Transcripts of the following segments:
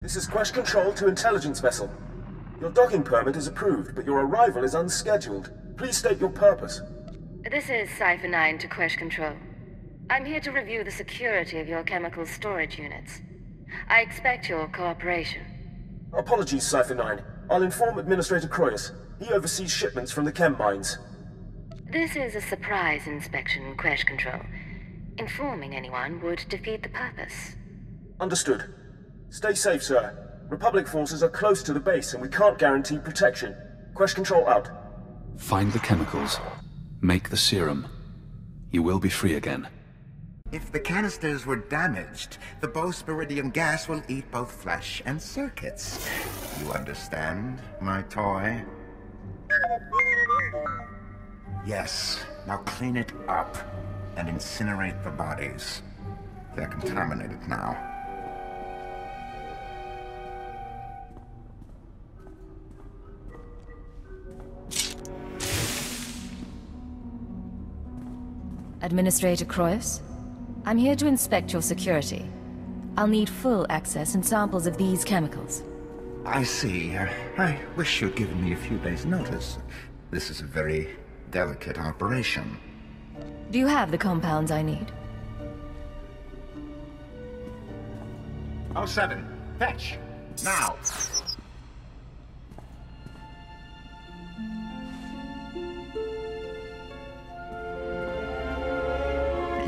This is Quesh Control to Intelligence Vessel. Your docking permit is approved, but your arrival is unscheduled. Please state your purpose. This is Cipher 9 to Quesh Control. I'm here to review the security of your chemical storage units. I expect your cooperation. Apologies, Cipher 9. I'll inform Administrator Croyes. He oversees shipments from the chem mines. This is a surprise inspection, Quesh Control. Informing anyone would defeat the purpose. Understood. Stay safe, sir. Republic forces are close to the base and we can't guarantee protection. Quesh Control out. Find the chemicals. Make the serum. You will be free again. If the canisters were damaged, the bosporidium gas will eat both flesh and circuits. You understand, my toy? Yes, now clean it up and incinerate the bodies. They're contaminated now. Administrator Croyes, I'm here to inspect your security. I'll need full access and samples of these chemicals. I see. I wish you'd given me a few days' notice. This is a very delicate operation. Do you have the compounds I need? 07, fetch! Now!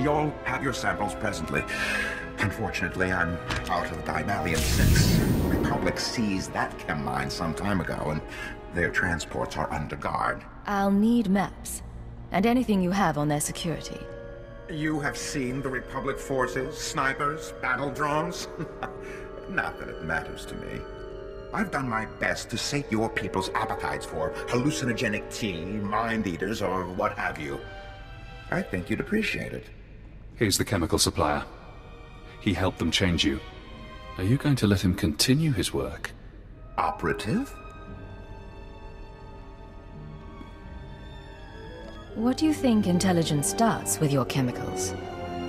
You'll have your samples presently. Unfortunately, I'm out of Dimalium-6. The Republic seized that chem mine some time ago, and their transports are under guard. I'll need maps, and anything you have on their security. You have seen the Republic forces, snipers, battle drones? Not that it matters to me. I've done my best to sate your people's appetites for hallucinogenic tea, mind-eaters, or what have you. I think you'd appreciate it. Here's the chemical supplier. He helped them change you. Are you going to let him continue his work? Operative? What do you think intelligence does with your chemicals?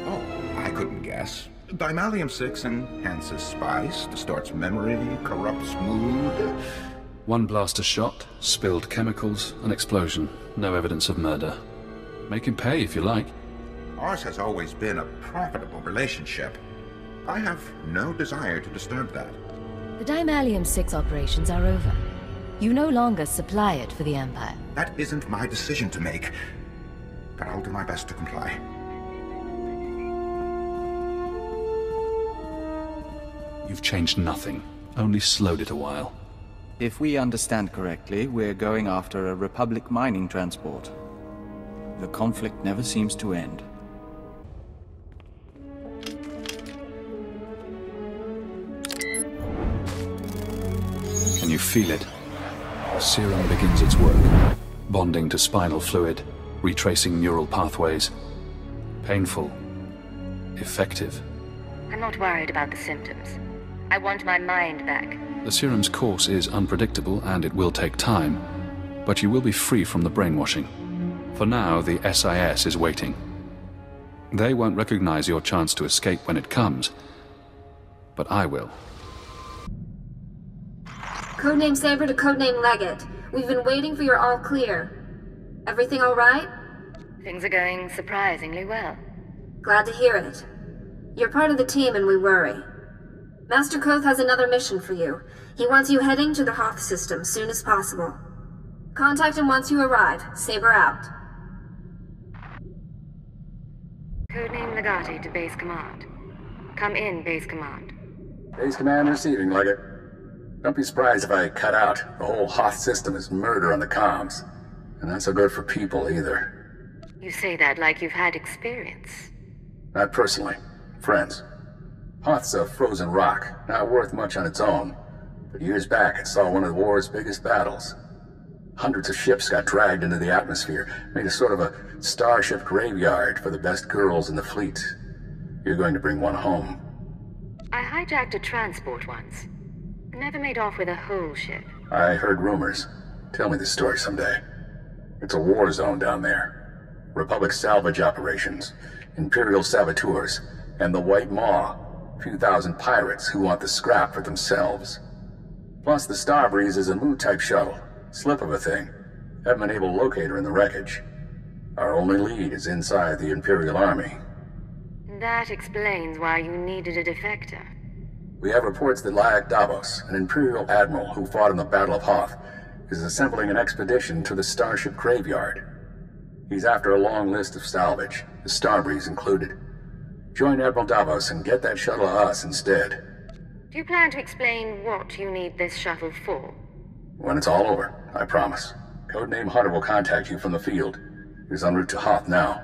Oh, I couldn't guess. Dimalium-6 enhances spice, distorts memory, corrupts mood. One blaster shot, spilled chemicals, an explosion. No evidence of murder. Make him pay if you like. Ours has always been a profitable relationship. I have no desire to disturb that. The Dimalium-6 operations are over. You no longer supply it for the Empire. That isn't my decision to make, but I'll do my best to comply. You've changed nothing, only slowed it a while. If we understand correctly, we're going after a Republic mining transport. The conflict never seems to end. Can you feel it? Serum begins its work, bonding to spinal fluid, retracing neural pathways. Painful. Effective. I'm not worried about the symptoms. I want my mind back. The serum's course is unpredictable and it will take time, but you will be free from the brainwashing. For now, the SIS is waiting. They won't recognize your chance to escape when it comes, but I will. Codename Saber to Codename Leggett. We've been waiting for your all clear. Everything all right? Things are going surprisingly well. Glad to hear it. You're part of the team and we worry. Master Hoth has another mission for you. He wants you heading to the Hoth system soon as possible. Contact him once you arrive. Saber out. Codename Legati to Base Command. Come in, Base Command. Base Command receiving, Leggett. Don't be surprised if I cut out. The whole Hoth system is murder on the comms. And not so good for people, either. You say that like you've had experience. Not personally. Friends. Hoth's a frozen rock, not worth much on its own. But years back, it saw one of the war's biggest battles. Hundreds of ships got dragged into the atmosphere, made a sort of a starship graveyard for the best girls in the fleet. You're going to bring one home. I hijacked a transport once. Never made off with a whole ship. I heard rumors. Tell me the story someday. It's a war zone down there. Republic salvage operations, Imperial saboteurs, and the White Maw. A few thousand pirates who want the scrap for themselves. Plus, the Starbreeze is a Mu-type shuttle. Slip of a thing. Haven't been able to locate her in the wreckage. Our only lead is inside the Imperial Army. That explains why you needed a defector. We have reports that Lyak Davos, an Imperial admiral who fought in the Battle of Hoth, is assembling an expedition to the Starship Graveyard. He's after a long list of salvage, the Starbreeze included. Join Admiral Davos and get that shuttle to us instead. Do you plan to explain what you need this shuttle for? When it's all over, I promise. Codename Hunter will contact you from the field. He's en route to Hoth now.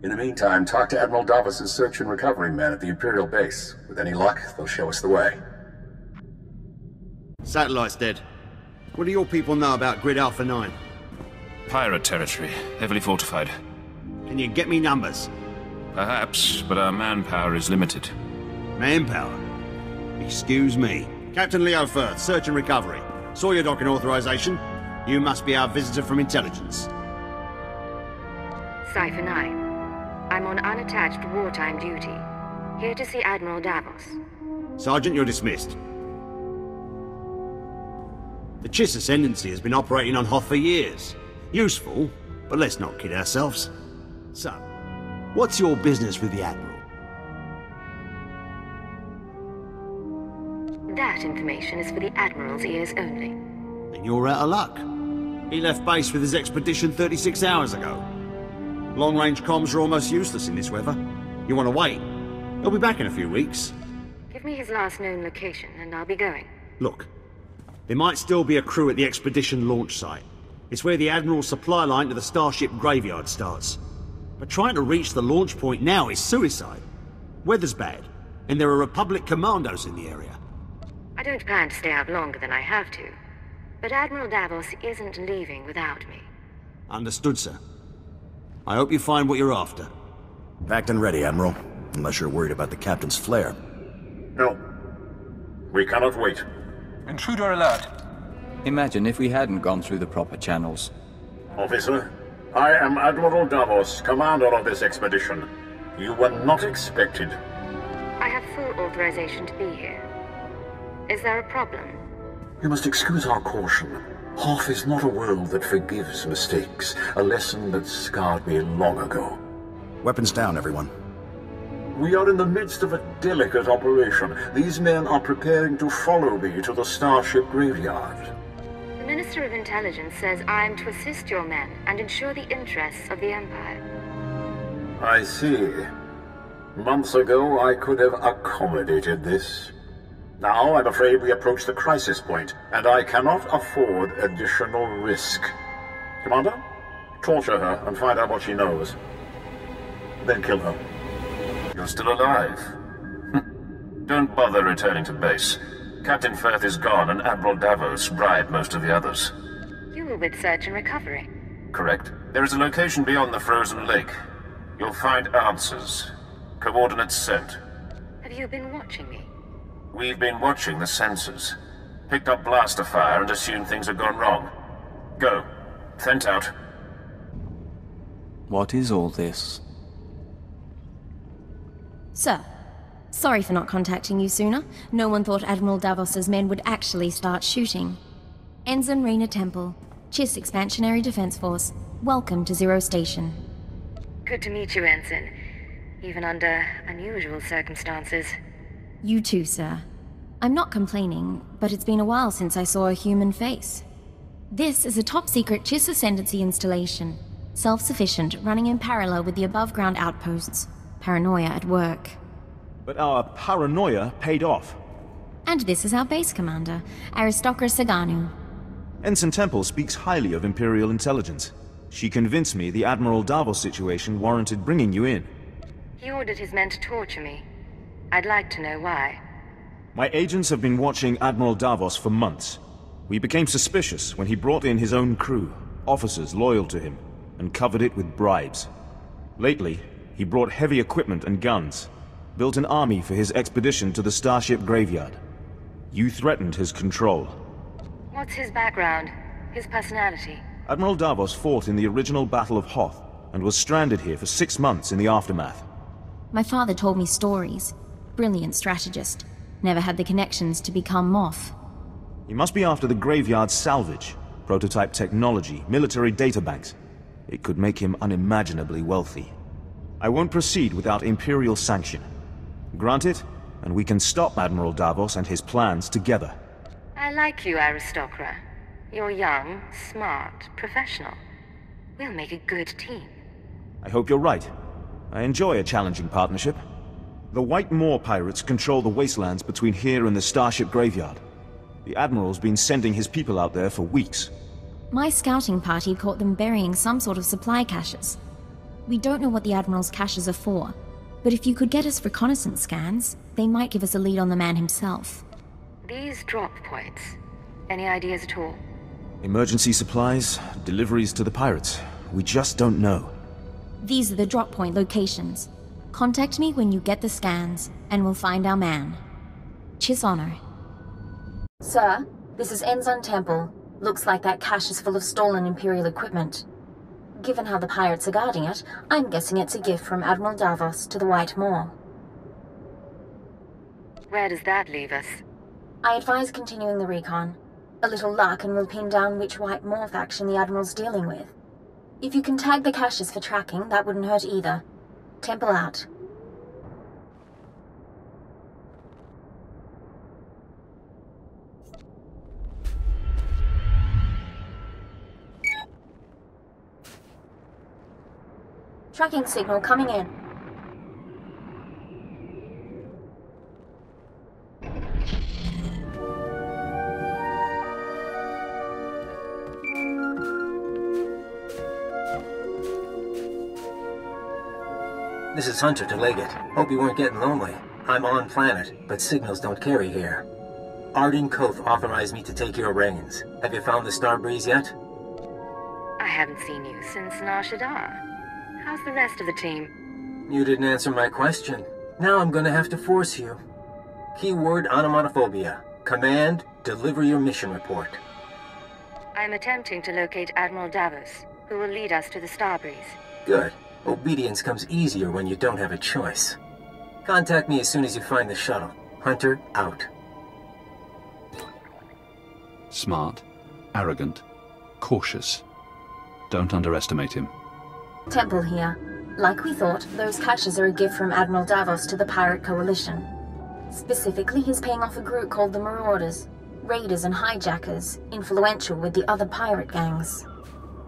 In the meantime, talk to Admiral Davos' search and recovery men at the Imperial base. With any luck, they'll show us the way. Satellite's dead. What do your people know about Grid Alpha 9? Pirate territory, heavily fortified. Can you get me numbers? Perhaps, but our manpower is limited. Manpower? Excuse me. Captain Leo Firth, search and recovery. Saw your docking authorization. You must be our visitor from intelligence. Cypher 9. I'm on unattached wartime duty. Here to see Admiral Davos. Sergeant, you're dismissed. The Chiss Ascendancy has been operating on Hoth for years. Useful, but let's not kid ourselves. So, what's your business with the Admiral? That information is for the Admiral's ears only. Then you're out of luck. He left base with his expedition 36 hours ago. Long-range comms are almost useless in this weather. You want to wait? He'll be back in a few weeks. Give me his last known location, and I'll be going. Look, there might still be a crew at the expedition launch site. It's where the Admiral's supply line to the Starship Graveyard starts. But trying to reach the launch point now is suicide. Weather's bad, and there are Republic commandos in the area. I don't plan to stay out longer than I have to. But Admiral Davos isn't leaving without me. Understood, sir. I hope you find what you're after. Packed and ready, Admiral. Unless you're worried about the Captain's flare. No. We cannot wait. Intruder alert. Imagine if we hadn't gone through the proper channels. Officer, I am Admiral Davos, commander of this expedition. You were not expected. I have full authorization to be here. Is there a problem? You must excuse our caution. Hoth is not a world that forgives mistakes, a lesson that scarred me long ago. Weapons down, everyone. We are in the midst of a delicate operation. These men are preparing to follow me to the Starship Graveyard. The Minister of Intelligence says I am to assist your men and ensure the interests of the Empire. I see. Months ago, I could have accommodated this. Now, I'm afraid we approach the crisis point, and I cannot afford additional risk. Commander, torture her and find out what she knows. Then kill her. You're still alive. Don't bother returning to base. Captain Firth is gone, and Admiral Davos bribed most of the others. You were with search and recovery. Correct. There is a location beyond the frozen lake. You'll find answers. Coordinates sent. Have you been watching me? We've been watching the sensors. Picked up blaster fire and assumed things had gone wrong. Go. Sent out. What is all this? Sir, sorry for not contacting you sooner. No one thought Admiral Davos's men would actually start shooting. Ensign Rena Temple, Chiss Expansionary Defense Force. Welcome to Zero Station. Good to meet you, Ensign. Even under unusual circumstances. You too, sir. I'm not complaining, but it's been a while since I saw a human face. This is a top-secret Chiss Ascendancy installation. Self-sufficient, running in parallel with the above-ground outposts. Paranoia at work. But our paranoia paid off. And this is our base commander, Aristocra Saganu. Ensign Temple speaks highly of Imperial intelligence. She convinced me the Admiral Davos situation warranted bringing you in. He ordered his men to torture me. I'd like to know why. My agents have been watching Admiral Davos for months. We became suspicious when he brought in his own crew, officers loyal to him, and covered it with bribes. Lately, he brought heavy equipment and guns, built an army for his expedition to the Starship Graveyard. You threatened his control. What's his background? His personality? Admiral Davos fought in the original Battle of Hoth, and was stranded here for 6 months in the aftermath. My father told me stories. Brilliant strategist. Never had the connections to become Moth. He must be after the graveyard's salvage, prototype technology, military databanks. It could make him unimaginably wealthy. I won't proceed without Imperial sanction. Grant it, and we can stop Admiral Davos and his plans together. I like you, Aristocrat. You're young, smart, professional. We'll make a good team. I hope you're right. I enjoy a challenging partnership. The White Moor pirates control the wastelands between here and the Starship Graveyard. The Admiral's been sending his people out there for weeks. My scouting party caught them burying some sort of supply caches. We don't know what the Admiral's caches are for, but if you could get us reconnaissance scans, they might give us a lead on the man himself. These drop points. Any ideas at all? Emergency supplies, deliveries to the pirates. We just don't know. These are the drop point locations. Contact me when you get the scans, and we'll find our man. Chiss honor. Sir, this is Ensign Temple. Looks like that cache is full of stolen Imperial equipment. Given how the pirates are guarding it, I'm guessing it's a gift from Admiral Davos to the White Moor. Where does that leave us? I advise continuing the recon. A little luck and we'll pin down which White Moor faction the Admiral's dealing with. If you can tag the caches for tracking, that wouldn't hurt either. Temple out. Tracking signal coming in. This is Hunter to Leggett. Hope you weren't getting lonely. I'm on planet, but signals don't carry here. Arden Koth authorized me to take your reins. Have you found the Starbreeze yet? I haven't seen you since SWTOR. How's the rest of the team? You didn't answer my question. Now I'm gonna have to force you. Keyword onomatophobia. Command, deliver your mission report. I'm attempting to locate Admiral Davos, who will lead us to the Starbreeze. Good. Obedience comes easier when you don't have a choice. Contact me as soon as you find the shuttle. Hunter, out. Smart, arrogant, cautious. Don't underestimate him. Temple here. Like we thought, those caches are a gift from Admiral Davos to the Pirate Coalition. Specifically, he's paying off a group called the Marauders. Raiders and hijackers, influential with the other pirate gangs.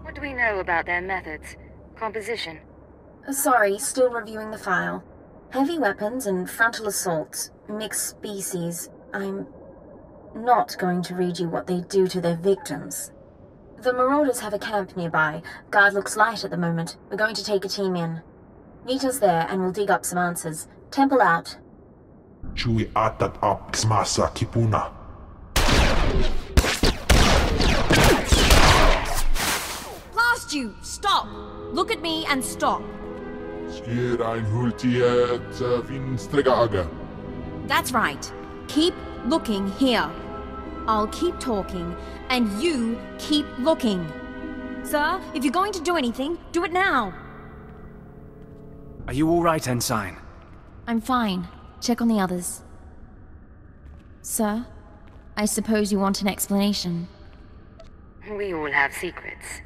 What do we know about their methods? Composition? Sorry, still reviewing the file. Heavy weapons and frontal assaults, mixed species. I'm not going to read you what they do to their victims. The Marauders have a camp nearby. Guard looks light at the moment. We're going to take a team in. Meet us there and we'll dig up some answers. Temple out. Chui atat up smasa kipuna. Blast you! Stop! Look at me and stop. That's right. Keep looking here. I'll keep talking, and you keep looking. Sir, if you're going to do anything, do it now. Are you all right, Ensign? I'm fine. Check on the others. Sir, I suppose you want an explanation. We all have secrets.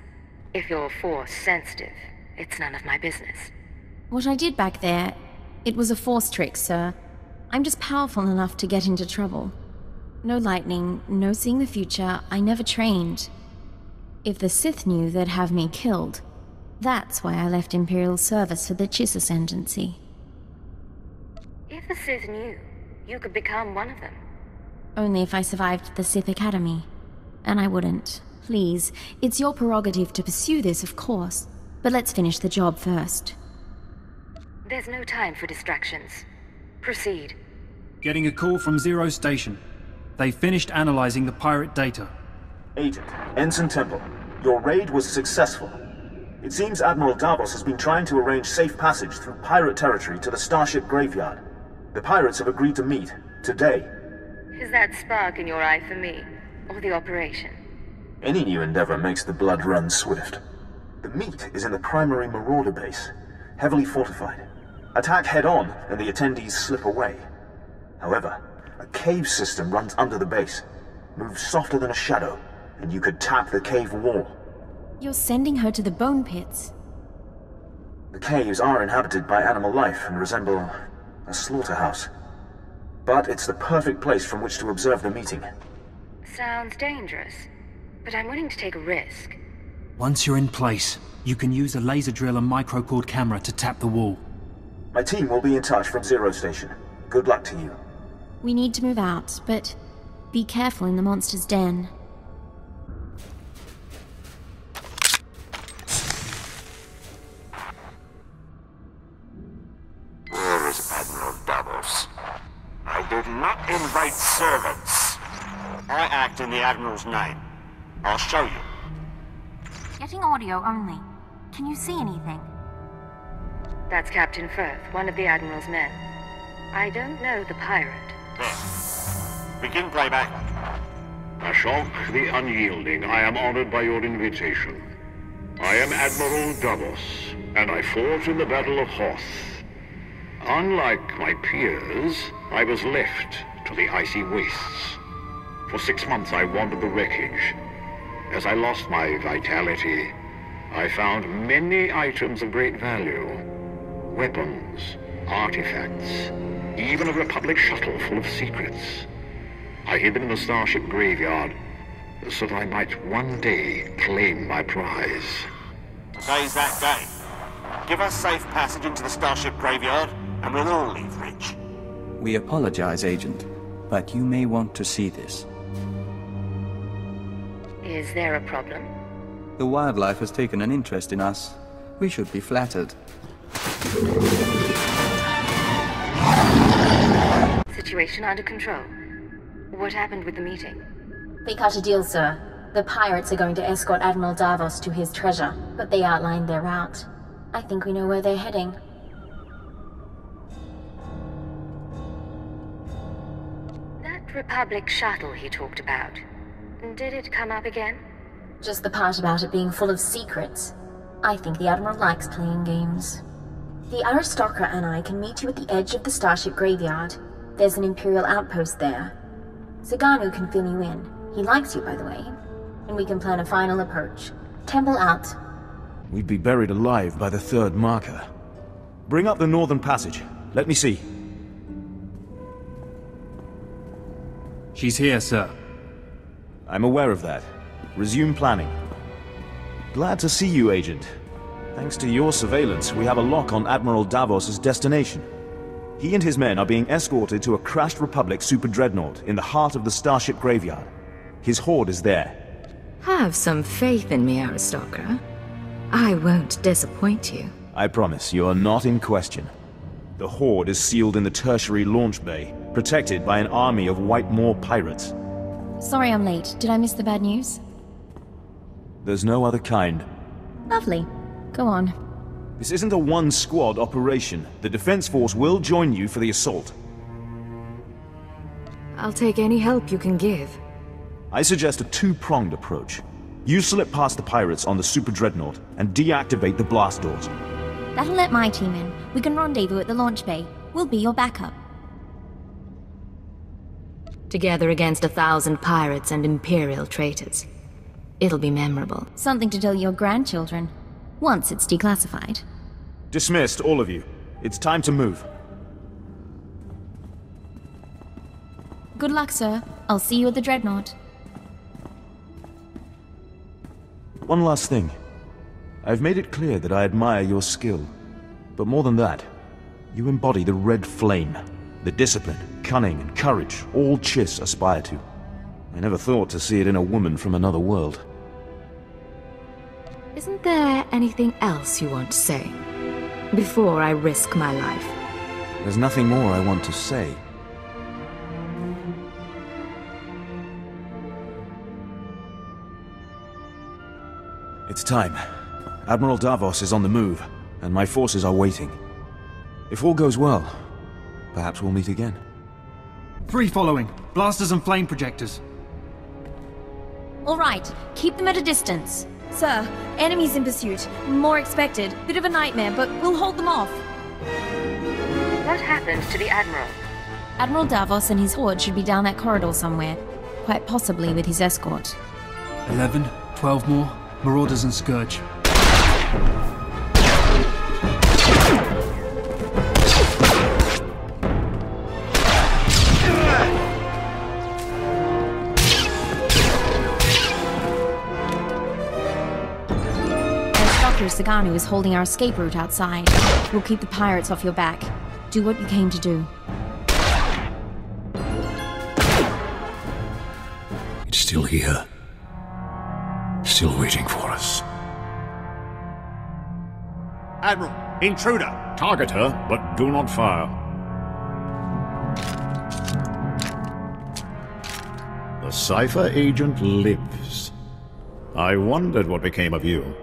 If you're Force-sensitive, it's none of my business. What I did back there, it was a Force trick, sir. I'm just powerful enough to get into trouble. No lightning, no seeing the future, I never trained. If the Sith knew, they'd have me killed. That's why I left Imperial service for the Chiss Ascendancy. If the Sith knew, you could become one of them. Only if I survived the Sith Academy. And I wouldn't. Please, it's your prerogative to pursue this, of course. But let's finish the job first. There's no time for distractions. Proceed. Getting a call from Zero Station. They finished analyzing the pirate data. Agent, Ensign Temple, your raid was successful. It seems Admiral Davos has been trying to arrange safe passage through pirate territory to the Starship Graveyard. The pirates have agreed to meet, today. Is that spark in your eye for me, or the operation? Any new endeavor makes the blood run swift. The meet is in the primary Marauder base, heavily fortified. Attack head-on, and the attendees slip away. However, a cave system runs under the base, moves softer than a shadow, and you could tap the cave wall. You're sending her to the bone pits. The caves are inhabited by animal life and resemble a slaughterhouse. But it's the perfect place from which to observe the meeting. Sounds dangerous, but I'm willing to take a risk. Once you're in place, you can use a laser drill and microcord camera to tap the wall. My team will be in touch from Zero Station. Good luck to you. We need to move out, but be careful in the monster's den. Where is Admiral Davos? I did not invite servants. I act in the Admiral's name. I'll show you. Getting audio only. Can you see anything? That's Captain Firth, one of the Admiral's men. I don't know the pirate. There. Begin playback. Ashok the Unyielding, I am honored by your invitation. I am Admiral Davos, and I fought in the Battle of Hoth. Unlike my peers, I was left to the icy wastes. For 6 months I wandered the wreckage. As I lost my vitality, I found many items of great value. Weapons, artifacts, even a Republic shuttle full of secrets. I hid them in the starship graveyard, so that I might one day claim my prize. Today's that day. Give us safe passage into the starship graveyard, and we'll all leave rich. We apologize, Agent, but you may want to see this. Is there a problem? The wildlife has taken an interest in us. We should be flattered. Situation under control. What happened with the meeting? They cut a deal, sir. The pirates are going to escort Admiral Davos to his treasure, but they outlined their route. I think we know where they're heading. That Republic shuttle he talked about. Did it come up again? Just the part about it being full of secrets. I think the Admiral likes playing games. The aristocrat and I can meet you at the edge of the starship graveyard. There's an Imperial outpost there. Zaganu can fill you in. He likes you, by the way. And we can plan a final approach. Temple out. We'd be buried alive by the third marker. Bring up the northern passage. Let me see. She's here, sir. I'm aware of that. Resume planning. Glad to see you, Agent. Thanks to your surveillance, we have a lock on Admiral Davos' destination. He and his men are being escorted to a crashed Republic super dreadnought in the heart of the starship graveyard. His horde is there. Have some faith in me, aristocrat. I won't disappoint you. I promise you are not in question. The horde is sealed in the tertiary launch bay, protected by an army of White Moor pirates. Sorry I'm late. Did I miss the bad news? There's no other kind. Lovely. Go on. This isn't a one-squad operation. The Defense Force will join you for the assault. I'll take any help you can give. I suggest a two-pronged approach. You slip past the pirates on the super dreadnought and deactivate the blast doors. That'll let my team in. We can rendezvous at the launch bay. We'll be your backup. Together against 1,000 pirates and Imperial traitors. It'll be memorable. Something to tell your grandchildren. Once it's declassified. Dismissed, all of you. It's time to move. Good luck, sir. I'll see you at the dreadnought. One last thing. I've made it clear that I admire your skill. But more than that, you embody the red flame. The discipline, cunning, and courage all Chiss aspire to. I never thought to see it in a woman from another world. Isn't there anything else you want to say? Before I risk my life. There's nothing more I want to say. It's time. Admiral Davos is on the move, and my forces are waiting. If all goes well, perhaps we'll meet again. 3 following. Blasters and flame projectors. All right. Keep them at a distance. Sir, enemies in pursuit. More expected. Bit of a nightmare, but we'll hold them off. What happened to the Admiral? Admiral Davos and his horde should be down that corridor somewhere, quite possibly with his escort. 11, 12 more, Marauders and Scourge. Saganu is holding our escape route outside. We'll keep the pirates off your back. Do what you came to do. It's still here. Still waiting for us. Admiral, intruder! Target her, but do not fire. The Cypher agent lives. I wondered what became of you.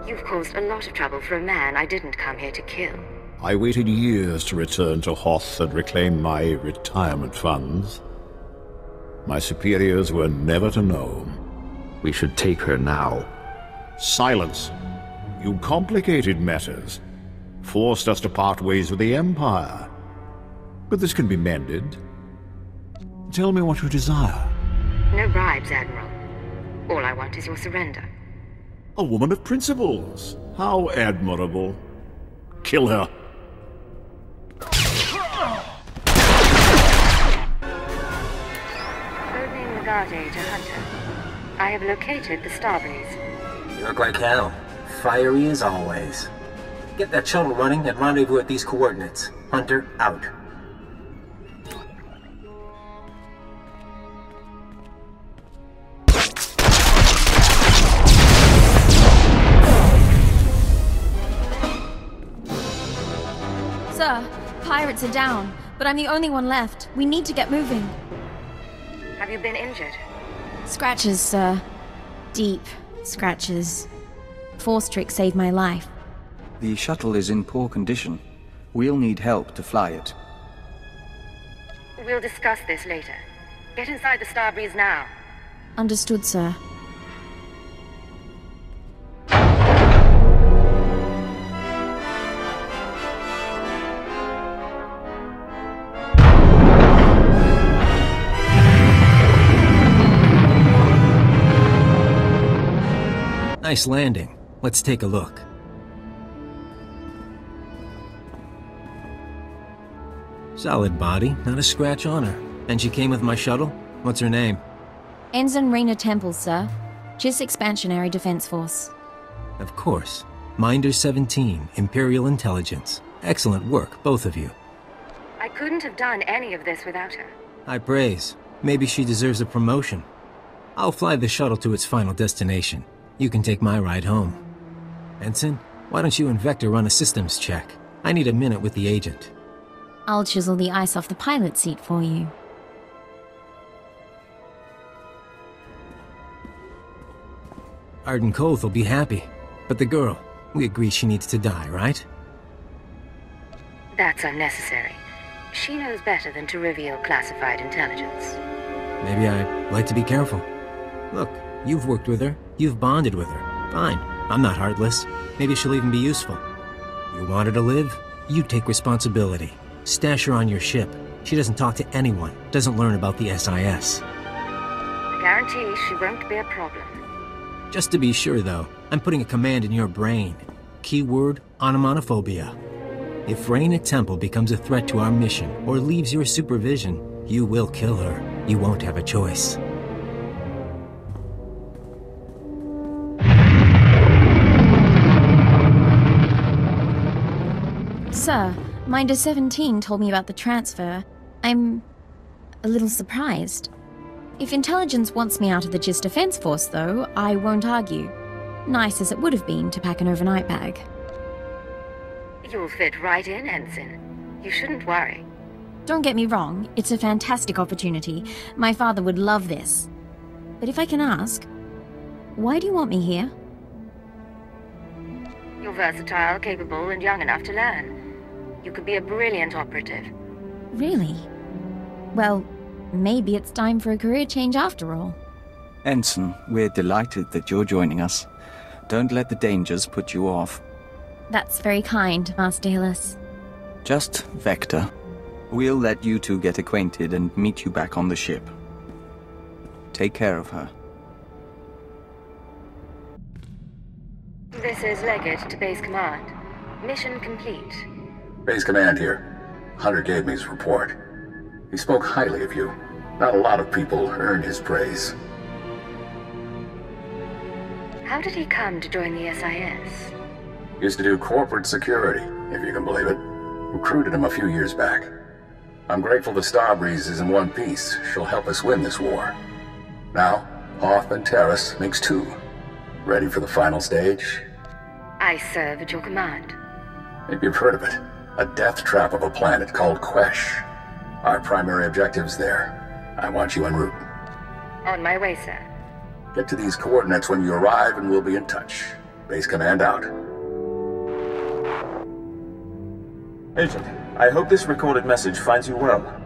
You've caused a lot of trouble for a man I didn't come here to kill. I waited years to return to Hoth and reclaim my retirement funds. My superiors were never to know. We should take her now. Silence. You complicated matters. Forced us to part ways with the Empire. But this can be mended. Tell me what you desire. No bribes, Admiral. All I want is your surrender. A woman of principles. How admirable. Kill her. Opening the guard to Hunter. I have located the Starbreeze. You look like hell. Fiery as always. Get that shuttle running and rendezvous at these coordinates. Hunter, out. Sir, pirates are down, but I'm the only one left. We need to get moving. Have you been injured? Scratches, sir. Deep scratches. Force trick saved my life. The shuttle is in poor condition. We'll need help to fly it. We'll discuss this later. Get inside the Starbreeze now. Understood, sir. Nice landing. Let's take a look. Solid body, not a scratch on her. And she came with my shuttle? What's her name? Ensign Raina Temple, sir. Chiss Expansionary Defense Force. Of course. Minder 17, Imperial Intelligence. Excellent work, both of you. I couldn't have done any of this without her. High praise. Maybe she deserves a promotion. I'll fly the shuttle to its final destination. You can take my ride home. Ensign, why don't you and Vector run a systems check? I need a minute with the agent. I'll chisel the ice off the pilot seat for you. Arden Koth will be happy. But the girl, we agree she needs to die, right? That's unnecessary. She knows better than to reveal classified intelligence. Maybe I'd like to be careful. Look, you've worked with her. You've bonded with her. Fine. I'm not heartless. Maybe she'll even be useful. You want her to live? You take responsibility. Stash her on your ship. She doesn't talk to anyone. Doesn't learn about the SIS. I guarantee she won't be a problem. Just to be sure, though, I'm putting a command in your brain. Keyword, onomatophobia. If Raina Temple becomes a threat to our mission, or leaves your supervision, you will kill her. You won't have a choice. Sir, Minder 17 told me about the transfer. I'm a little surprised. If intelligence wants me out of the GIS Defense Force, though, I won't argue. Nice as it would have been to pack an overnight bag. You'll fit right in, Ensign. You shouldn't worry. Don't get me wrong, it's a fantastic opportunity. My father would love this. But if I can ask, why do you want me here? You're versatile, capable, and young enough to learn. You could be a brilliant operative. Really? Well, maybe it's time for a career change after all. Ensign, we're delighted that you're joining us. Don't let the dangers put you off. That's very kind, Master Hillis. Just Vector. We'll let you two get acquainted and meet you back on the ship. Take care of her. This is Leggett to Base Command. Mission complete. Base Command here. Hunter gave me his report. He spoke highly of you. Not a lot of people earn his praise. How did he come to join the SIS? Used to do corporate security, if you can believe it. Recruited him a few years back. I'm grateful the Starbreeze is in one piece. She'll help us win this war. Now, Hoth and Terrace makes two. Ready for the final stage? I serve at your command. Maybe you've heard of it. A death trap of a planet called Quesh. Our primary objective's there. I want you en route. On my way, sir. Get to these coordinates when you arrive and we'll be in touch. Base Command out. Agent, I hope this recorded message finds you well.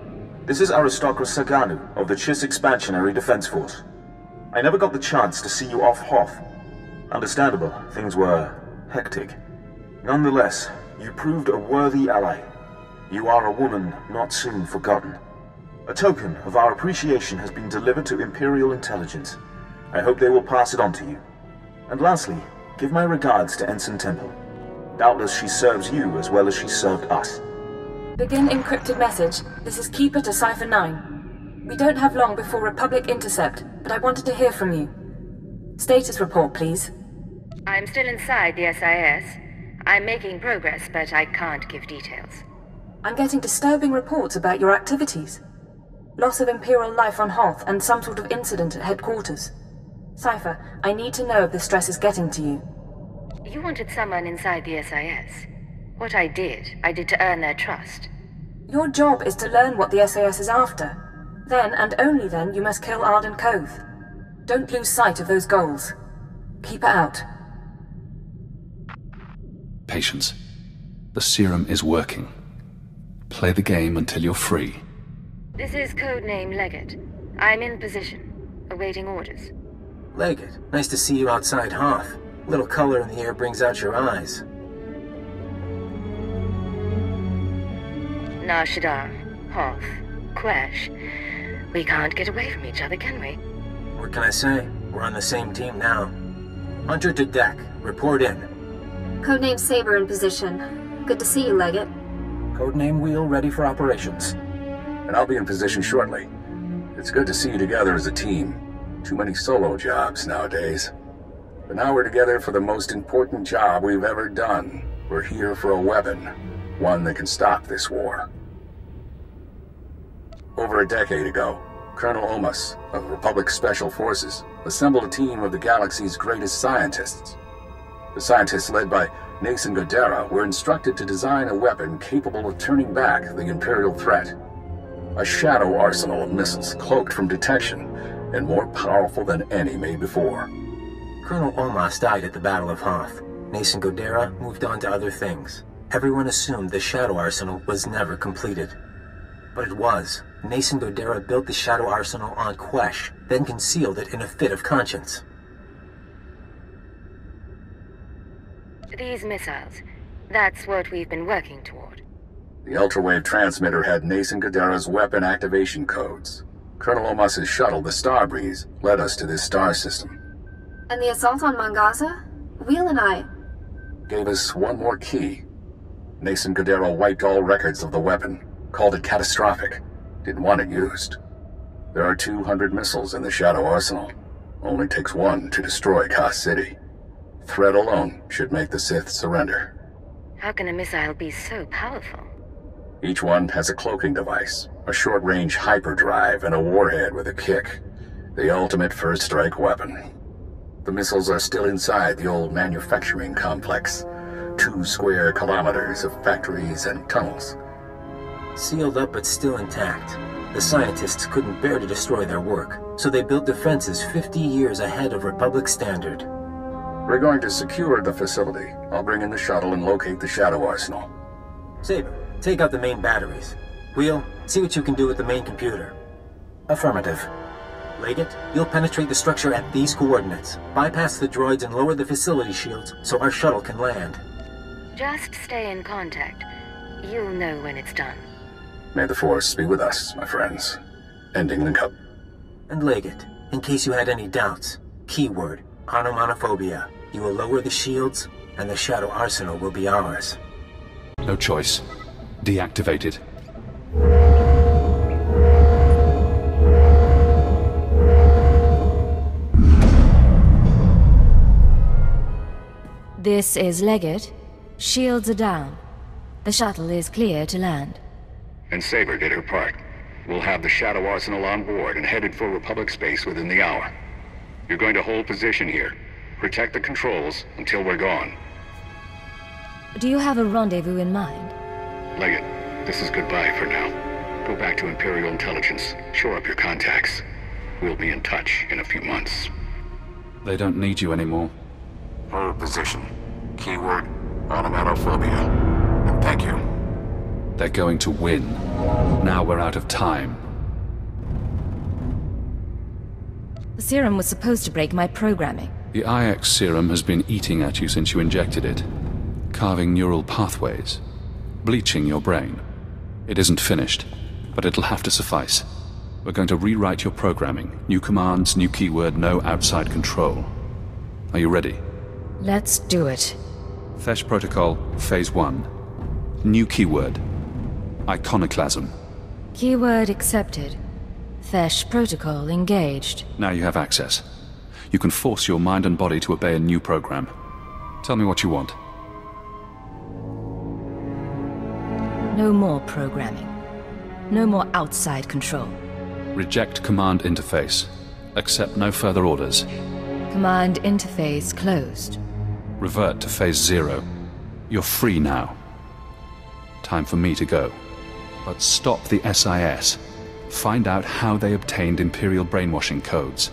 This is Aristocrat Saganu of the Chiss Expansionary Defense Force. I never got the chance to see you off Hoth. Understandable, things were hectic. Nonetheless, you proved a worthy ally. You are a woman not soon forgotten. A token of our appreciation has been delivered to Imperial intelligence. I hope they will pass it on to you. And lastly, give my regards to Ensign Temple. Doubtless she serves you as well as she served us. Begin encrypted message. This is Keeper to Cipher 9. We don't have long before Republic intercept, but I wanted to hear from you. Status report, please. I'm still inside the SIS. I'm making progress, but I can't give details. I'm getting disturbing reports about your activities. Loss of Imperial life on Hoth and some sort of incident at headquarters. Cipher, I need to know if the stress is getting to you. You wanted someone inside the SIS. What I did to earn their trust. Your job is to learn what the SIS is after. Then, and only then, you must kill Arden Koth. Don't lose sight of those goals. Keep it out. Patience. The serum is working. Play the game until you're free. This is codename Leggett. I'm in position, awaiting orders. Leggett, nice to see you outside Hoth. A little color in the air brings out your eyes. Nashidar, Hoth, Quesh. We can't get away from each other, can we? What can I say? We're on the same team now. Hunter to deck. Report in. Codename Saber in position. Good to see you, Leggett. Codename Wheel ready for operations. And I'll be in position shortly. It's good to see you together as a team. Too many solo jobs nowadays. But now we're together for the most important job we've ever done. We're here for a weapon. One that can stop this war. Over a decade ago, Colonel Omas of Republic Special Forces assembled a team of the galaxy's greatest scientists. The scientists, led by Nason Godera, were instructed to design a weapon capable of turning back the Imperial threat. A shadow arsenal of missiles cloaked from detection and more powerful than any made before. Colonel Omas died at the Battle of Hoth. Nason Godera moved on to other things. Everyone assumed the shadow arsenal was never completed. But it was. Nason Godera built the shadow arsenal on Quesh, then concealed it in a fit of conscience. These missiles, that's what we've been working toward. The ultrawave transmitter had Nason Godera's weapon activation codes. Colonel Omas's shuttle, the Starbreeze, led us to this star system. And the assault on Mangaza? Wheel and I... Gave us one more key. Nason Godera wiped all records of the weapon, called it catastrophic. Didn't want it used. There are 200 missiles in the Shadow Arsenal. Only takes one to destroy Koth City. Threat alone should make the Sith surrender. How can a missile be so powerful? Each one has a cloaking device, a short-range hyperdrive, and a warhead with a kick. The ultimate first-strike weapon. The missiles are still inside the old manufacturing complex. 2 square kilometers of factories and tunnels. Sealed up but still intact. The scientists couldn't bear to destroy their work, so they built defenses 50 years ahead of Republic standard. We're going to secure the facility. I'll bring in the shuttle and locate the Shadow Arsenal. Saber, take out the main batteries. Wheel, see what you can do with the main computer. Affirmative. Leggett, you'll penetrate the structure at these coordinates. Bypass the droids and lower the facility shields so our shuttle can land. Just stay in contact. You'll know when it's done. May the Force be with us, my friends. Ending link up. And Legate, in case you had any doubts, keyword, onomatophobia. You will lower the shields, and the Shadow Arsenal will be ours. No choice. Deactivated. This is Legate. Shields are down. The shuttle is clear to land. And Saber did her part. We'll have the Shadow Arsenal on board and headed for Republic space within the hour. You're going to hold position here. Protect the controls until we're gone. Do you have a rendezvous in mind? Legate, this is goodbye for now. Go back to Imperial Intelligence. Shore up your contacts. We'll be in touch in a few months. They don't need you anymore. Hold position. Keyword, onomatophobia. And thank you. They're going to win. Now we're out of time. The serum was supposed to break my programming. The IX serum has been eating at you since you injected it. Carving neural pathways. Bleaching your brain. It isn't finished, but it'll have to suffice. We're going to rewrite your programming. New commands, new keyword, no outside control. Are you ready? Let's do it. Quesh Protocol, Phase 1. New keyword. Iconoclasm. Keyword accepted. Quesh Protocol engaged. Now you have access. You can force your mind and body to obey a new program. Tell me what you want. No more programming. No more outside control. Reject command interface. Accept no further orders. Command interface closed. Revert to Phase 0. You're free now. Time for me to go. But stop the SIS. Find out how they obtained Imperial brainwashing codes.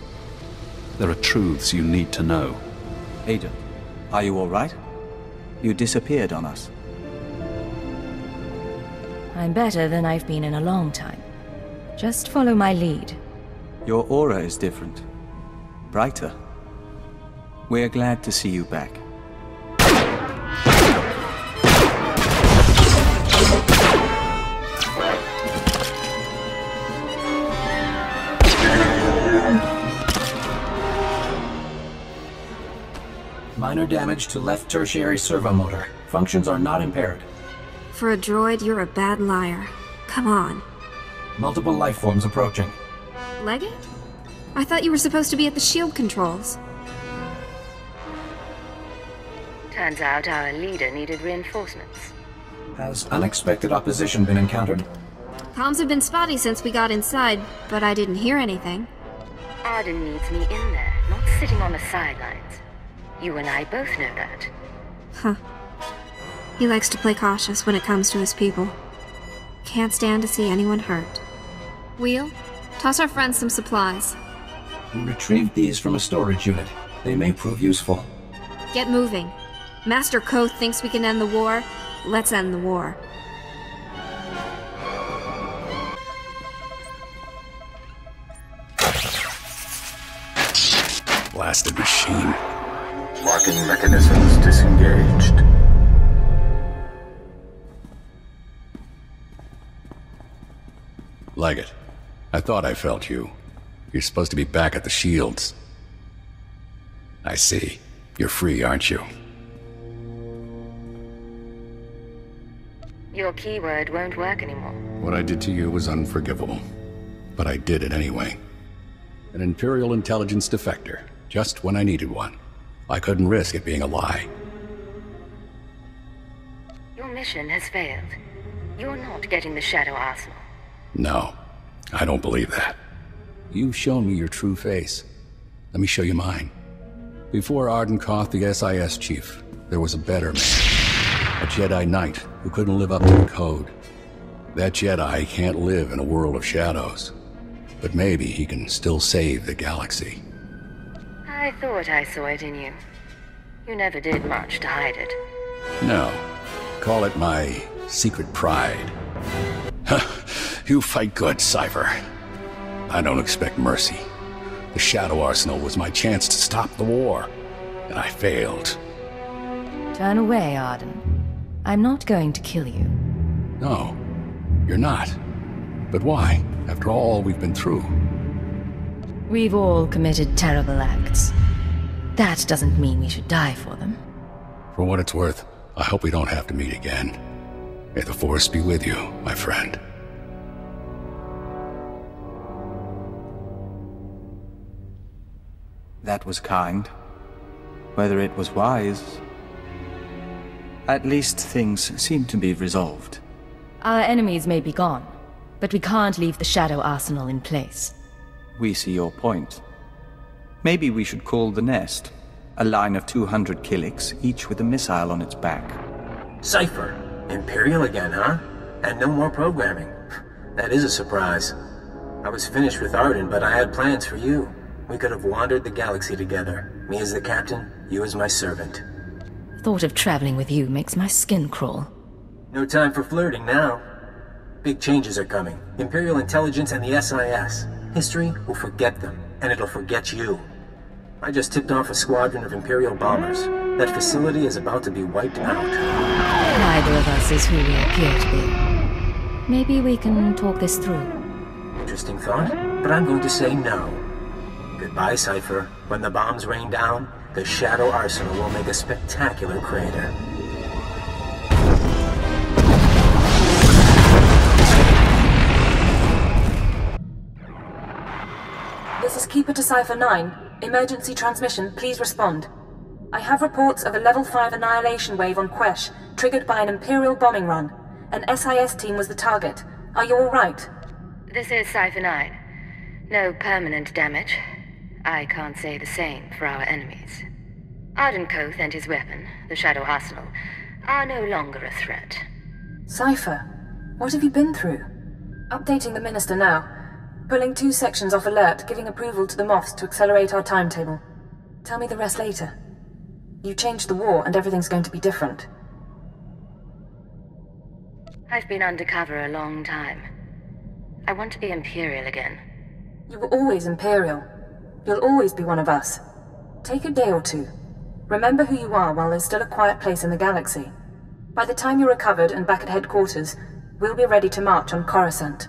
There are truths you need to know. Agent, are you all right? You disappeared on us. I'm better than I've been in a long time. Just follow my lead. Your aura is different. Brighter. We're glad to see you back. Minor damage to left tertiary servo motor. Functions are not impaired. For a droid, you're a bad liar. Come on. Multiple life forms approaching. Legate? I thought you were supposed to be at the shield controls. Turns out our leader needed reinforcements. Has unexpected opposition been encountered? Comms have been spotty since we got inside, but I didn't hear anything. Arden needs me in there, not sitting on the sidelines. You and I both know that. Huh. He likes to play cautious when it comes to his people. Can't stand to see anyone hurt. Wheel, toss our friends some supplies. We retrieved these from a storage unit. They may prove useful. Get moving. Master Hoth thinks we can end the war. Let's end the war. Blasted machine. Locking mechanisms disengaged. Legate, I thought I felt you. You're supposed to be back at the shields. I see. You're free, aren't you? Your keyword won't work anymore. What I did to you was unforgivable. But I did it anyway. An Imperial intelligence defector, just when I needed one. I couldn't risk it being a lie. Your mission has failed. You're not getting the Shadow Arsenal. No, I don't believe that. You've shown me your true face. Let me show you mine. Before Arden Koth, the SIS chief, there was a better man. A Jedi Knight who couldn't live up to the code. That Jedi can't live in a world of shadows. But maybe he can still save the galaxy. I thought I saw it in you. You never did much to hide it. No. Call it my secret pride. You fight good, Cypher. I don't expect mercy. The Shadow Arsenal was my chance to stop the war, and I failed. Turn away, Arden. I'm not going to kill you. No, you're not. But why, after all we've been through? We've all committed terrible acts. That doesn't mean we should die for them. For what it's worth, I hope we don't have to meet again. May the Force be with you, my friend. That was kind. Whether it was wise... At least things seem to be resolved. Our enemies may be gone, but we can't leave the Shadow Arsenal in place. We see your point. Maybe we should call the nest. A line of 200 Killiks, each with a missile on its back. Cypher. Imperial again, huh? And no more programming. That is a surprise. I was finished with Arden, but I had plans for you. We could have wandered the galaxy together. Me as the captain, you as my servant. Thought of traveling with you makes my skin crawl. No time for flirting now. Big changes are coming. Imperial intelligence and the SIS. History will forget them, and it'll forget you. I just tipped off a squadron of Imperial bombers. That facility is about to be wiped out. Neither of us is who we appear to be. Maybe we can talk this through. Interesting thought, but I'm going to say no. Goodbye, Cypher. When the bombs rain down, the Shadow Arsenal will make a spectacular crater. This is Keeper to Cypher 9. Emergency transmission, please respond. I have reports of a level 5 annihilation wave on Quesh, triggered by an Imperial bombing run. An SIS team was the target. Are you all right? This is Cypher 9. No permanent damage. I can't say the same for our enemies. Arden Koth and his weapon, the Shadow Arsenal, are no longer a threat. Cypher, what have you been through? Updating the Minister now. Pulling 2 sections off alert, giving approval to the Moths to accelerate our timetable. Tell me the rest later. You changed the war, and everything's going to be different. I've been undercover a long time. I want to be Imperial again. You were always Imperial. You'll always be one of us. Take a day or two. Remember who you are while there's still a quiet place in the galaxy. By the time you're recovered and back at headquarters, we'll be ready to march on Coruscant.